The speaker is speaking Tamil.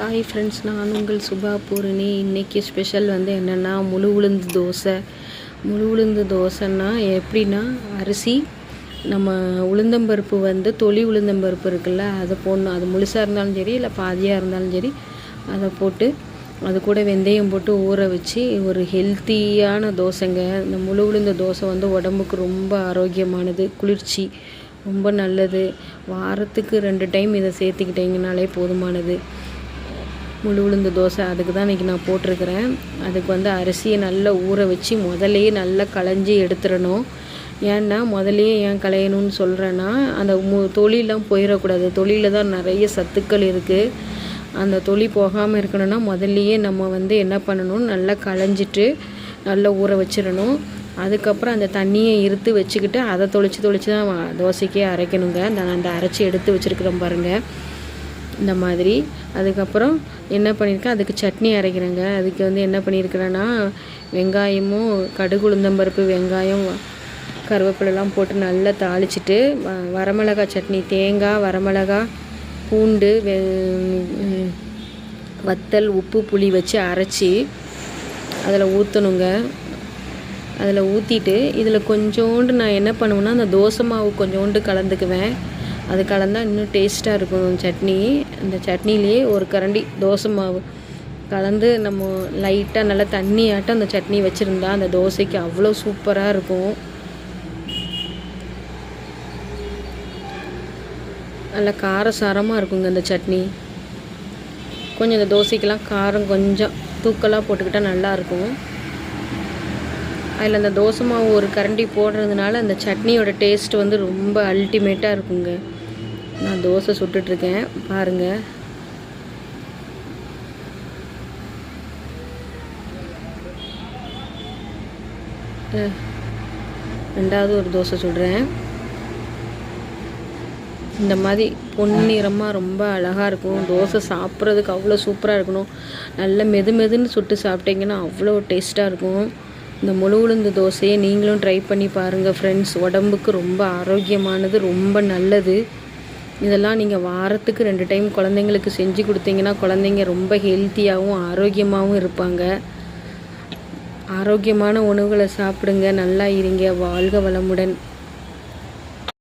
ஹாய் ஃப்ரெண்ட்ஸ், நான் உங்கள் சுபா பூரணி. இன்றைக்கி ஸ்பெஷல் வந்து என்னென்னா முழு உளுந்து தோசை. முழு உளுந்து தோசைன்னா எப்படின்னா, அரிசி நம்ம உளுந்தம்பருப்பு வந்து தொளி உளுந்தம்பருப்பு இருக்குல்ல, அதை போடணும். அது முழுசாக இருந்தாலும் சரி, இல்லை பாதியாக இருந்தாலும் சரி, அதை போட்டு அது கூட வெந்தயம் போட்டு ஊற வச்சு ஒரு ஹெல்த்தியான தோசைங்க. இந்த முழு உளுந்து தோசை வந்து உடம்புக்கு ரொம்ப ஆரோக்கியமானது, குளிர்ச்சி, ரொம்ப நல்லது. வாரத்துக்கு 2 டைம் இதை சேர்த்துக்கிட்டிங்கனாலே போதுமானது. முழு உளுந்து தோசை அதுக்கு தான் இன்றைக்கி நான் போட்டிருக்கிறேன். அதுக்கு வந்து அரிசியை நல்லா ஊற வச்சு முதலையே நல்லா களைஞ்சி எடுத்துடணும். ஏன்னா முதலையே ஏன் களையணும்னு சொல்கிறேன்னா, அந்த தொலியெலாம் போயிடக்கூடாது. தொலியில் தான் நிறைய சத்துக்கள் இருக்குது. அந்த தொலி போகாமல் இருக்கணும்னா முதல்லையே நம்ம வந்து என்ன பண்ணணும், நல்லா களைஞ்சிட்டு நல்லா ஊற வச்சிடணும். அதுக்கப்புறம் அந்த தண்ணியை இருத்து வச்சுக்கிட்டு அதை தொளிச்சு தான் தோசைக்கே அரைக்கணுங்க. அந்த அரைச்சி எடுத்து வச்சுருக்கிறோம் பாருங்கள், இந்த மாதிரி. அதுக்கப்புறம் என்ன பண்ணியிருக்கேன், அதுக்கு சட்னி அரைக்கிறேங்க. அதுக்கு வந்து என்ன பண்ணியிருக்கிறேன்னா, வெங்காயமும் கடுகு உளுந்தம்பருப்பு வெங்காயம் கருவேப்பிலெலாம் போட்டு நல்லா தாளிச்சிட்டு வரமிளகாய் சட்னி, தேங்காய் வரமிளகாய் பூண்டு வத்தல் உப்பு புளி வச்சு அரைச்சி அதில் ஊற்றணுங்க. அதில் ஊற்றிட்டு இதில் கொஞ்சோண்டு நான் என்ன பண்ணுவேன்னா, அந்த தோசை மாவு கொஞ்சோண்டு கலந்துக்குவேன். அது கலந்தால் இன்னும் டேஸ்ட்டாக இருக்கும் சட்னி. அந்த சட்னிலேயே ஒரு கரண்டி தோசை மாவு கலந்து நம்ம லைட்டாக நல்லா தண்ணியாட்டம் அந்த சட்னி வச்சுருந்தா அந்த தோசைக்கு அவ்வளோ சூப்பராக இருக்கும். நல்லா காரசாரமாக இருக்குங்க அந்த சட்னி. கொஞ்சம் இந்த தோசைக்கெலாம் காரம் கொஞ்சம் தூக்கலாக போட்டுக்கிட்டால் நல்லாயிருக்கும். அதில் அந்த தோசை மாவு ஒரு கரண்டி போடுறதுனால அந்த சட்னியோட டேஸ்ட் வந்து ரொம்ப அல்டிமேட்டாக இருக்குங்க. நான் தோசை சுட்டுட்ருக்கேன் பாருங்கள். ரெண்டாவது ஒரு தோசை சுடுறேன். இந்த மாதிரி பொன்னிறமாக ரொம்ப அழகாக இருக்கும். தோசை சாப்பிட்றதுக்கு அவ்வளோ சூப்பராக இருக்கணும். நல்ல மெதுன்னு சுட்டு சாப்பிட்டிங்கன்னா அவ்வளோ டேஸ்ட்டாக இருக்கும். இந்த முழு உளுந்து தோசையை நீங்களும் ட்ரை பண்ணி பாருங்கள் ஃப்ரெண்ட்ஸ். உடம்புக்கு ரொம்ப ஆரோக்கியமானது, ரொம்ப நல்லது. இதெல்லாம் நீங்கள் வாரத்துக்கு 2 டைம் குழந்தைங்களுக்கு செஞ்சு கொடுத்தீங்கன்னா குழந்தைங்க ரொம்ப ஹெல்த்தியாகவும் ஆரோக்கியமாகவும் இருப்பாங்க. ஆரோக்கியமான உணவுகளை சாப்பிடுங்க, நல்லா இருங்க. வாழ்க வளமுடன்.